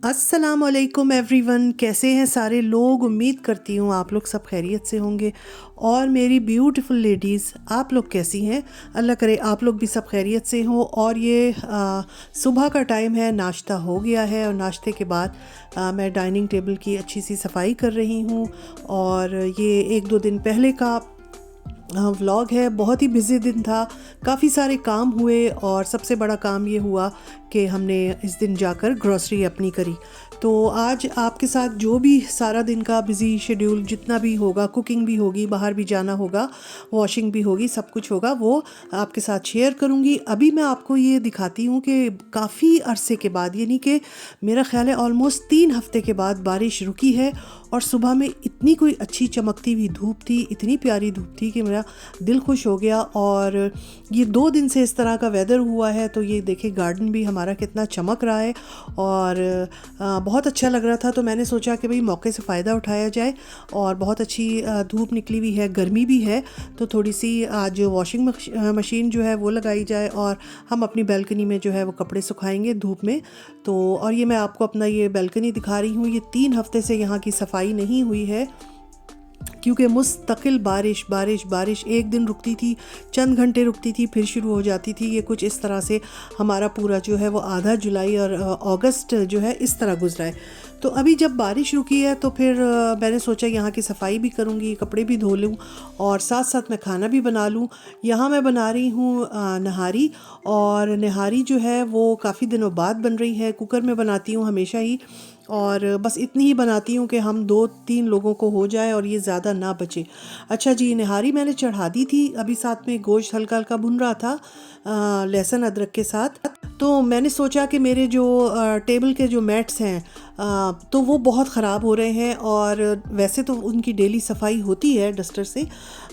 अस्सलाम वालेकुम एवरीवन, कैसे हैं सारे लोग। उम्मीद करती हूँ आप लोग सब खैरियत से होंगे। और मेरी ब्यूटीफुल लेडीज़, आप लोग कैसी हैं। अल्लाह करे आप लोग भी सब खैरियत से हों। और ये सुबह का टाइम है, नाश्ता हो गया है और नाश्ते के बाद मैं डाइनिंग टेबल की अच्छी सी सफाई कर रही हूँ। और ये 1-2 दिन पहले का व्लॉग है। बहुत ही बिज़ी दिन था, काफ़ी सारे काम हुए और सबसे बड़ा काम ये हुआ कि हमने इस दिन जाकर ग्रॉसरी अपनी करी। तो आज आपके साथ जो भी सारा दिन का बिज़ी शेड्यूल जितना भी होगा, कुकिंग भी होगी, बाहर भी जाना होगा, वॉशिंग भी होगी, सब कुछ होगा, वो आपके साथ शेयर करूँगी। अभी मैं आपको ये दिखाती हूँ कि काफ़ी अरसे के बाद, यानी कि मेरा ख्याल है ऑलमोस्ट 3 हफ्ते के बाद बारिश रुकी है। और सुबह में इतनी कोई अच्छी चमकती हुई धूप थी, इतनी प्यारी धूप थी कि मेरा दिल खुश हो गया। और ये 2 दिन से इस तरह का वेदर हुआ है, तो ये देखे गार्डन भी हमारा कितना चमक रहा है और बहुत अच्छा लग रहा था। तो मैंने सोचा कि भाई मौके से फ़ायदा उठाया जाए। और बहुत अच्छी धूप निकली हुई है, गर्मी भी है, तो थोड़ी सी आज वॉशिंग मशीन जो है वो लगाई जाए और हम अपनी बालकनी में जो है वो कपड़े सुखाएंगे धूप में। तो और ये मैं आपको अपना ये बालकनी दिखा रही हूँ। ये 3 हफ्ते से यहाँ की सफाई नहीं हुई है क्योंकि मुस्तकिल बारिश बारिश बारिश, एक दिन रुकती थी, चंद घंटे रुकती थी, फिर शुरू हो जाती थी। ये कुछ इस तरह से हमारा पूरा जो है वो आधा जुलाई और अगस्त जो है इस तरह गुजरा है। तो अभी जब बारिश रुकी है तो फिर मैंने सोचा यहाँ की सफाई भी करूँगी, कपड़े भी धो लूँ और साथ साथ मैं खाना भी बना लूँ। यहाँ मैं बना रही हूँ नहारी। और नहारी जो है वो काफ़ी दिनों बाद बन रही है। कुकर में बनाती हूँ हमेशा ही, और बस इतनी ही बनाती हूँ कि हम 2-3 लोगों को हो जाए और ये ज़्यादा ना बचे। अच्छा जी, निहारी मैंने चढ़ा दी थी। अभी साथ में गोश्त हल्का हल्का भुन रहा था लहसुन अदरक के साथ। तो मैंने सोचा कि मेरे जो टेबल के जो मैट्स हैं तो वो बहुत ख़राब हो रहे हैं। और वैसे तो उनकी डेली सफाई होती है डस्टर से,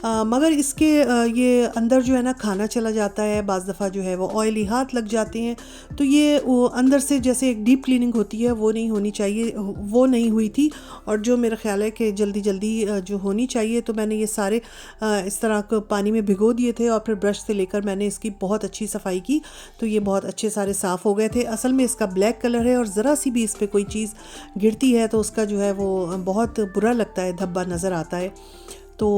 मगर इसके ये अंदर जो है ना खाना चला जाता है, बाज़ दफ़ा जो है वो ऑयली हाथ लग जाते हैं। तो ये वो अंदर से जैसे एक डीप क्लीनिंग होती है वो नहीं होनी चाहिए, वो नहीं हुई थी। और जो मेरा ख्याल है कि जल्दी जल्दी जो होनी चाहिए, तो मैंने ये सारे इस तरह को पानी में भिगो दिए थे और फिर ब्रश से लेकर मैंने इसकी बहुत अच्छी सफाई की। तो ये बहुत अच्छे सारे साफ़ हो गए थे। असल में इसका ब्लैक कलर है और ज़रा सी भी इस पर कोई चीज़ गिरती है तो उसका जो है वो बहुत बुरा लगता है, धब्बा नज़र आता है। तो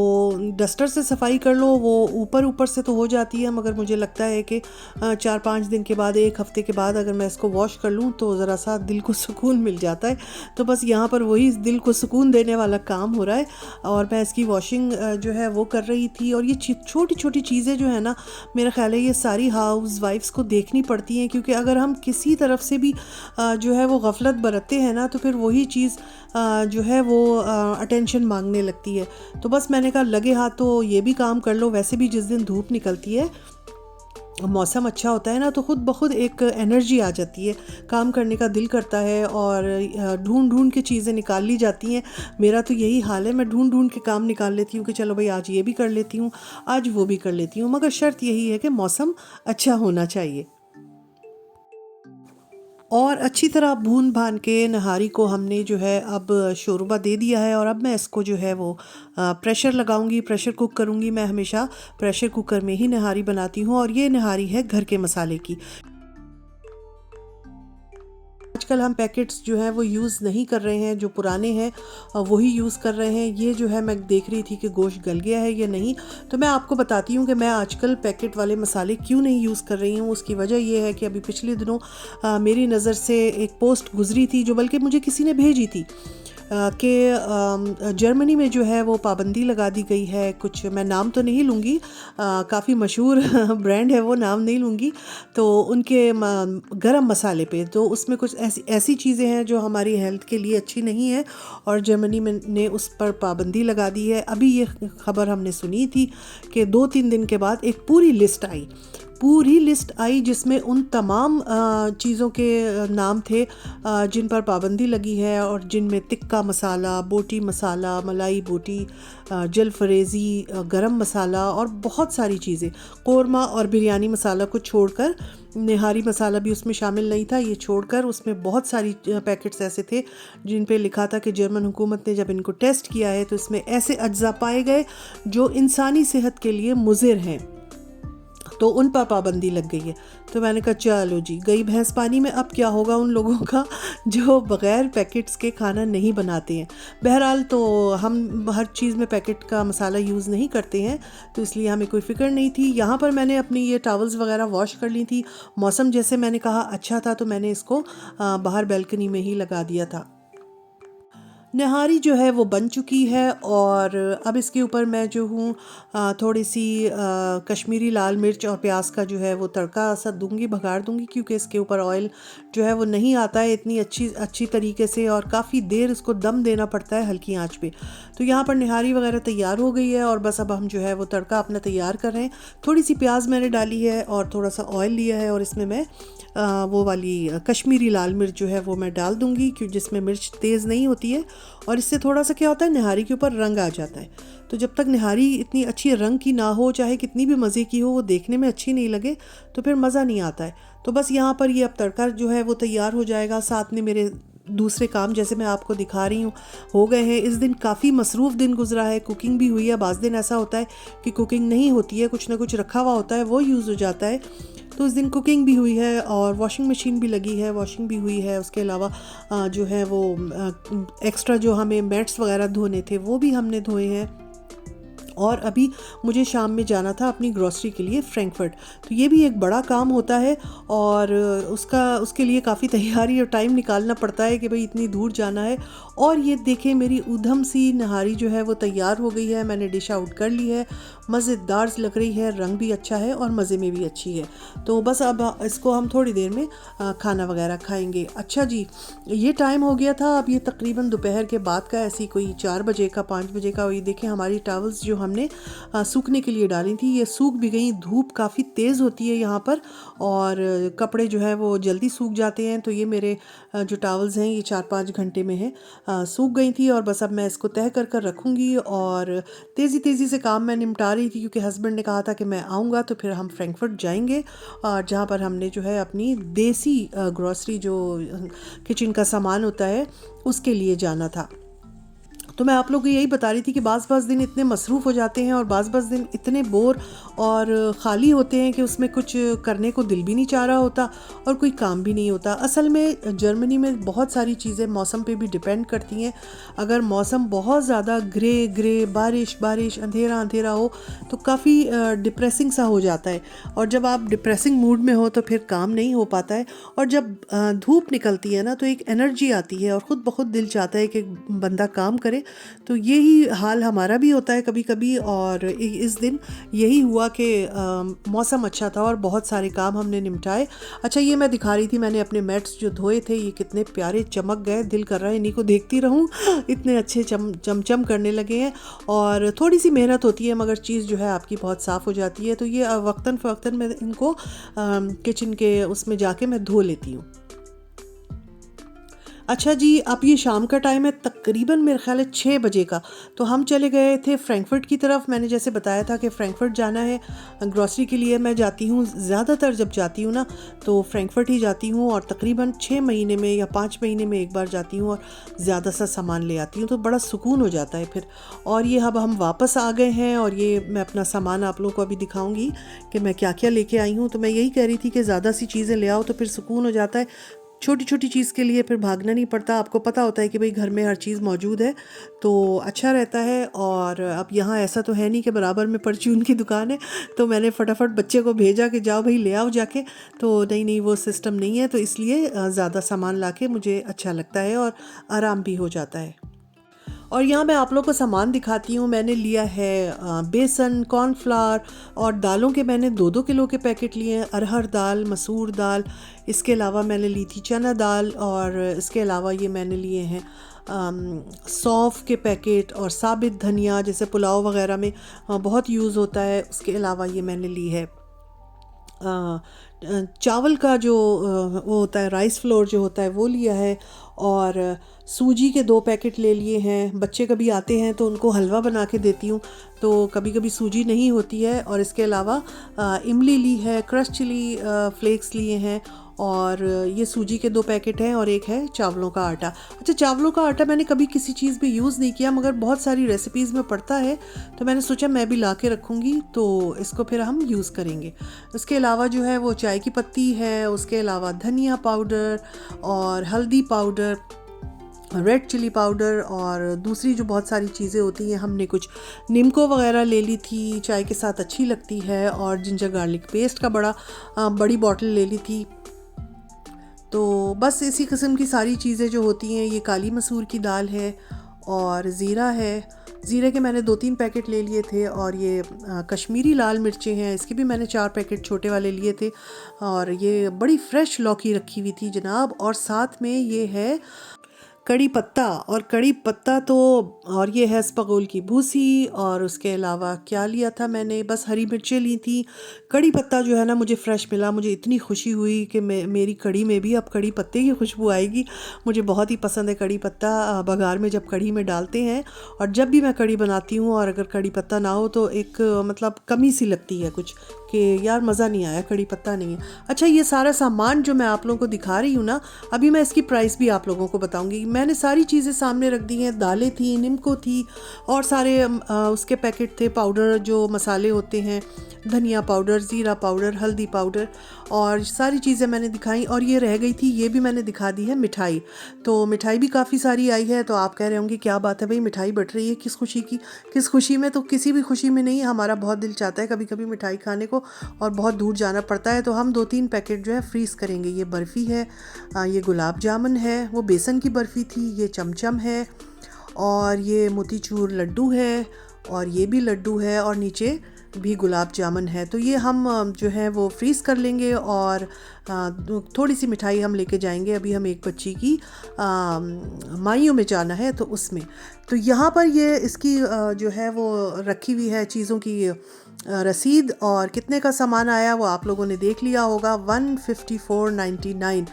डस्टर से सफाई कर लो, वो ऊपर ऊपर से तो हो जाती है, मगर मुझे लगता है कि 4-5 दिन के बाद, 1 हफ्ते के बाद अगर मैं इसको वॉश कर लूँ तो ज़रा सा दिल को सुकून मिल जाता है। तो बस यहाँ पर वही दिल को सुकून देने वाला काम हो रहा है। और मैं इसकी वॉशिंग जो है वो कर रही थी। और ये छोटी छोटी चीज़ें जो है ना, मेरा ख्याल है ये सारी हाउस वाइफ्स को देखनी पड़ती हैं, क्योंकि अगर हम किसी तरफ से भी जो है वो गफलत बरतते हैं ना, तो फिर वही चीज़ जो है वो अटेंशन मांगने लगती है। तो बस मैंने कहा लगे हाथ तो ये भी काम कर लो। वैसे भी जिस दिन धूप निकलती है, मौसम अच्छा होता है ना, तो ख़ुद ब खुद एक एनर्जी आ जाती है, काम करने का दिल करता है और ढूंढ ढूंढ के चीज़ें निकाल ली जाती हैं। मेरा तो यही हाल है, मैं ढूंढ ढूंढ के काम निकाल लेती हूँ कि चलो भाई आज ये भी कर लेती हूँ, आज वो भी कर लेती हूँ, मगर शर्त यही है कि मौसम अच्छा होना चाहिए। और अच्छी तरह भून भान के नहारी को हमने जो है अब शोरबा दे दिया है। और अब मैं इसको जो है वो प्रेशर लगाऊंगी, प्रेशर कुक करूंगी। मैं हमेशा प्रेशर कुकर में ही नहारी बनाती हूँ। और ये नहारी है घर के मसाले की। आजकल हम पैकेट्स जो है वो यूज़ नहीं कर रहे हैं, जो पुराने हैं वही यूज़ कर रहे हैं। ये जो है मैं देख रही थी कि गोश्त गल गया है या नहीं, तो मैं आपको बताती हूँ कि मैं आजकल पैकेट वाले मसाले क्यों नहीं यूज़ कर रही हूँ। उसकी वजह ये है कि अभी पिछले दिनों मेरी नज़र से एक पोस्ट गुजरी थी, जो बल्कि मुझे किसी ने भेजी थी कि जर्मनी में जो है वो पाबंदी लगा दी गई है। कुछ मैं नाम तो नहीं लूँगी, काफ़ी मशहूर ब्रांड है वो, नाम नहीं लूँगी। तो उनके गरम मसाले पे तो उसमें कुछ ऐसी चीज़ें हैं जो हमारी हेल्थ के लिए अच्छी नहीं है, और जर्मनी में ने उस पर पाबंदी लगा दी है। अभी ये खबर हमने सुनी थी कि 2-3 दिन के बाद एक पूरी लिस्ट आई जिसमें उन तमाम चीज़ों के नाम थे जिन पर पाबंदी लगी है, और जिनमें तिक्का मसाला, बोटी मसाला, मलाई बोटी, जलफरेज़ी, गरम मसाला और बहुत सारी चीज़ें, कोरमा और बिरयानी मसाला को छोड़कर, निहारी मसाला भी उसमें शामिल नहीं था, ये छोड़कर उसमें बहुत सारी पैकेट्स ऐसे थे जिन पे लिखा था कि जर्मन हुकूमत ने जब इनको टेस्ट किया है तो इसमें ऐसे अज्जा पाए गए जो इंसानी सेहत के लिए मुज़िर हैं। तो उन पर पाबंदी लग गई है। तो मैंने कहा चलो जी, गई भैंस पानी में। अब क्या होगा उन लोगों का जो बग़ैर पैकेट्स के खाना नहीं बनाते हैं। बहरहाल तो हम हर चीज़ में पैकेट का मसाला यूज़ नहीं करते हैं, तो इसलिए हमें कोई फ़िक्र नहीं थी। यहाँ पर मैंने अपनी ये टॉवल्स वगैरह वॉश कर ली थी। मौसम जैसे मैंने कहा अच्छा था, तो मैंने इसको बाहर बालकनी में ही लगा दिया था। नहारी जो है वो बन चुकी है, और अब इसके ऊपर मैं जो हूँ थोड़ी सी कश्मीरी लाल मिर्च और प्याज का जो है वो तड़का सा दूंगी, भगाड़ दूंगी, क्योंकि इसके ऊपर ऑयल जो है वो नहीं आता है इतनी अच्छी तरीके से, और काफ़ी देर इसको दम देना पड़ता है हल्की आंच पे। तो यहाँ पर निहारी वगैरह तैयार हो गई है, और बस अब हम जो है वो तड़का अपना तैयार कर रहे हैं। थोड़ी सी प्याज मैंने डाली है और थोड़ा सा ऑयल लिया है, और इसमें मैं वो वाली कश्मीरी लाल मिर्च जो है वो मैं डाल दूंगी, क्योंकि जिसमें मिर्च तेज़ नहीं होती है, और इससे थोड़ा सा क्या होता है, निहारी के ऊपर रंग आ जाता है। तो जब तक निहारी इतनी अच्छी रंग की ना हो, चाहे कितनी भी मज़े की हो, वो देखने में अच्छी नहीं लगे तो फिर मज़ा नहीं आता है। तो बस यहाँ पर ये अब तड़का जो है वो तैयार हो जाएगा। साथ में मेरे दूसरे काम जैसे मैं आपको दिखा रही हूँ हो गए हैं। इस दिन काफ़ी मसरूफ़ दिन गुजरा है, कुकिंग भी हुई है। बाज़ दिन ऐसा होता है कि कुकिंग नहीं होती है, कुछ ना कुछ रखा हुआ होता है, वो यूज़ हो जाता है। तो उस दिन कुकिंग भी हुई है, और वॉशिंग मशीन भी लगी है, वॉशिंग भी हुई है। उसके अलावा जो है वो एक्स्ट्रा जो हमें मैट्स वगैरह धोने थे वो भी हमने धोए हैं। और अभी मुझे शाम में जाना था अपनी ग्रॉसरी के लिए फ्रैंकफर्ट। तो ये भी एक बड़ा काम होता है, और उसके लिए काफ़ी तैयारी और टाइम निकालना पड़ता है कि भाई इतनी दूर जाना है। और ये देखें, मेरी उधम सी नहारी जो है वो तैयार हो गई है। मैंने डिश आउट कर ली है, मज़ेदार लग रही है, रंग भी अच्छा है और मज़े में भी अच्छी है। तो बस अब इसको हम थोड़ी देर में खाना वगैरह खाएंगे। अच्छा जी, ये टाइम हो गया था, अब ये तकरीबन दोपहर के बाद का, ऐसी कोई 4 बजे का 5 बजे का। ये देखें, हमारी टॉवल्स जो हमने सूखने के लिए डाली थी ये सूख भी गई। धूप काफ़ी तेज़ होती है यहाँ पर, और कपड़े जो है वो जल्दी सूख जाते हैं। तो ये मेरे जो टॉवल्स हैं ये 4-5 घंटे में है सूख गई थी, और बस अब मैं इसको तह कर रखूँगी। और तेज़ी से काम मैं निपटा रही थी, क्योंकि हस्बैंड ने कहा था कि मैं आऊँगा तो फिर हम फ्रैंकफर्ट जाएंगे, और जहाँ पर हमने जो है अपनी देसी ग्रॉसरी जो किचन का सामान होता है उसके लिए जाना था। तो मैं आप लोगों को यही बता रही थी कि बाज़ दिन इतने मसरूफ़ हो जाते हैं, और बाज़ दिन इतने बोर और ख़ाली होते हैं कि उसमें कुछ करने को दिल भी नहीं चाह रहा होता, और कोई काम भी नहीं होता। असल में जर्मनी में बहुत सारी चीज़ें मौसम पे भी डिपेंड करती हैं। अगर मौसम बहुत ज़्यादा ग्रे बारिश अंधेरा हो तो काफ़ी डिप्रेसिंग सा हो जाता है, और जब आप डिप्रेसिंग मूड में हो तो फिर काम नहीं हो पाता है। और जब धूप निकलती है ना, तो एक एनर्जी आती है, और ख़ुद ब खुद दिल चाहता है कि बंदा काम करे। तो यही हाल हमारा भी होता है कभी कभी, और इस दिन यही हुआ कि मौसम अच्छा था और बहुत सारे काम हमने निपटाए। अच्छा, ये मैं दिखा रही थी, मैंने अपने मैट्स जो धोए थे ये कितने प्यारे चमक गए, दिल कर रहा है इन्हीं को देखती रहूं, इतने अच्छे चमचम करने लगे हैं। और थोड़ी सी मेहनत होती है, मगर चीज़ जो है आपकी बहुत साफ़ हो जाती है। तो ये वक्तन फ़वक्तन मैं इनको किचन के उसमें जाके मैं धो लेती हूँ। अच्छा जी, अब ये शाम का टाइम है, तकरीबन मेरे ख्याल है 6 बजे का। तो हम चले गए थे फ्रैंकफर्ट की तरफ। मैंने जैसे बताया था कि फ्रैंकफर्ट जाना है ग्रॉसरी के लिए। मैं जाती हूँ ज़्यादातर, जब जाती हूँ ना तो फ्रैंकफर्ट ही जाती हूँ, और तकरीबन 6 महीने में या 5 महीने में एक बार जाती हूँ, और ज़्यादा सा सामान ले आती हूँ, तो बड़ा सुकून हो जाता है फिर। और ये अब हम वापस आ गए हैं, और ये मैं अपना सामान आप लोगों को अभी दिखाऊँगी कि मैं क्या क्या लेके आई हूँ। तो मैं यही कह रही थी कि ज़्यादा सी चीज़ें ले आओ तो फिर सुकून हो जाता है, छोटी छोटी चीज़ के लिए फिर भागना नहीं पड़ता। आपको पता होता है कि भाई घर में हर चीज़ मौजूद है, तो अच्छा रहता है। और अब यहाँ ऐसा तो है नहीं कि बराबर में परचून की दुकान है, तो मैंने फटाफट बच्चे को भेजा कि जाओ भाई ले आओ जाके। तो नहीं, वो सिस्टम नहीं है, तो इसलिए ज़्यादा सामान लाके मुझे अच्छा लगता है और आराम भी हो जाता है। और यहाँ मैं आप लोगों को सामान दिखाती हूँ। मैंने लिया है बेसन, कॉर्नफ्लावर, और दालों के मैंने 2-2 किलो के पैकेट लिए हैं। अरहर दाल, मसूर दाल, इसके अलावा मैंने ली थी चना दाल, और इसके अलावा ये मैंने लिए हैं सौंफ के पैकेट, और साबित धनिया जैसे पुलाव वगैरह में बहुत यूज़ होता है। उसके अलावा ये मैंने ली है चावल का जो वो होता है, राइस फ्लोर जो होता है वो लिया है, और सूजी के 2 पैकेट ले लिए हैं। बच्चे कभी आते हैं तो उनको हलवा बना के देती हूँ, तो कभी कभी सूजी नहीं होती है। और इसके अलावा इमली ली है, क्रश चिली फ्लेक्स लिए हैं, और ये सूजी के 2 पैकेट हैं और एक है चावलों का आटा। अच्छा, चावलों का आटा मैंने कभी किसी चीज़ में यूज़ नहीं किया, मगर बहुत सारी रेसिपीज़ में पड़ता है, तो मैंने सोचा मैं भी ला के रखूँगी, तो इसको फिर हम यूज़ करेंगे। उसके अलावा जो है वो चाय की पत्ती है, उसके अलावा धनिया पाउडर और हल्दी पाउडर, रेड चिली पाउडर और दूसरी जो बहुत सारी चीज़ें होती हैं, हमने कुछ नीमको वगैरह ले ली थी, चाय के साथ अच्छी लगती है, और जिंजर गार्लिक पेस्ट का बड़ी बॉटल ले ली थी। तो बस इसी किस्म की सारी चीज़ें जो होती हैं, ये काली मसूर की दाल है और ज़ीरा है। ज़ीरे के मैंने 2-3 पैकेट ले लिए थे, और ये कश्मीरी लाल मिर्चें हैं, इसके भी मैंने 4 पैकेट छोटे वाले लिए थे, और ये बड़ी फ्रेश लौकी रखी हुई थी जनाब। और साथ में ये है कड़ी पत्ता, और कड़ी पत्ता तो, और ये है स्पगोल की भूसी, और उसके अलावा क्या लिया था मैंने, बस हरी मिर्चें ली थी। कड़ी पत्ता जो है ना मुझे फ़्रेश मिला, मुझे इतनी खुशी हुई कि मेरी कड़ी में भी अब कड़ी पत्ते की खुशबू आएगी। मुझे बहुत ही पसंद है कड़ी पत्ता, बघार में जब कड़ी में डालते हैं, और जब भी मैं कड़ी बनाती हूँ और अगर कड़ी पत्ता ना हो तो एक मतलब कमी सी लगती है कुछ, कि यार मज़ा नहीं आया, कड़ी पत्ता नहीं है। अच्छा, ये सारा सामान जो मैं आप लोगों को दिखा रही हूँ ना, अभी मैं इसकी प्राइस भी आप लोगों को बताऊंगी। मैंने सारी चीज़ें सामने रख दी हैं, दालें थी, नीमको थी, और सारे उसके पैकेट थे, पाउडर जो मसाले होते हैं, धनिया पाउडर, ज़ीरा पाउडर, हल्दी पाउडर, और सारी चीज़ें मैंने दिखाई। और ये रह गई थी, ये भी मैंने दिखा दी है, मिठाई। तो मिठाई भी काफ़ी सारी आई है। तो आप कह रहे होंगे क्या बात है भाई, मिठाई बट रही है, किस खुशी की, किस खुशी में? तो किसी भी खुशी में नहीं, हमारा बहुत दिल चाहता है कभी कभी मिठाई खाने को, और बहुत दूर जाना पड़ता है, तो हम 2-3 पैकेट जो है फ्रीज़ करेंगे। ये बर्फ़ी है, ये गुलाब जामुन है, वो बेसन की बर्फ़ी थी, ये चमचम है, और ये मोतीचूर लड्डू है, और ये भी लड्डू है, और नीचे भी गुलाब जामुन है। तो ये हम जो है वो फ्रीज़ कर लेंगे, और थोड़ी सी मिठाई हम लेके जाएंगे। अभी हम एक बच्ची की माइयों में जाना है, तो उसमें, तो यहाँ पर ये इसकी जो है वो रखी हुई है चीज़ों की रसीद, और कितने का सामान आया वो आप लोगों ने देख लिया होगा, 154.99।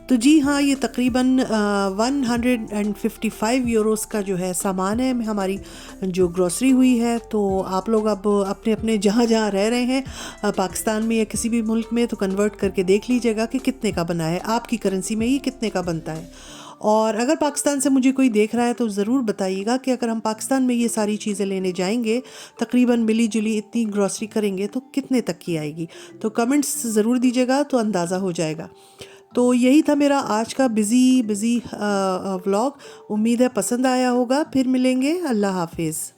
तो जी हाँ, ये तकरीबन 155 यूरोस का जो है सामान है, हमारी जो ग्रॉसरी हुई है। तो आप लोग अब अपने अपने जहाँ जहाँ रह रहे हैं, पाकिस्तान में या किसी भी मुल्क में, तो कन्वर्ट करके देख लीजिएगा कि कितने का बना है, आपकी करेंसी में ये कितने का बनता है। और अगर पाकिस्तान से मुझे कोई देख रहा है तो ज़रूर बताइएगा कि अगर हम पाकिस्तान में ये सारी चीज़ें लेने जाएंगे, तकरीबन मिली जुली इतनी ग्रॉसरी करेंगे, तो कितने तक की आएगी। तो कमेंट्स ज़रूर दीजिएगा, तो अंदाज़ा हो जाएगा। तो यही था मेरा आज का बिज़ी व्लॉग। उम्मीद है पसंद आया होगा। फिर मिलेंगे। अल्लाह हाफिज़।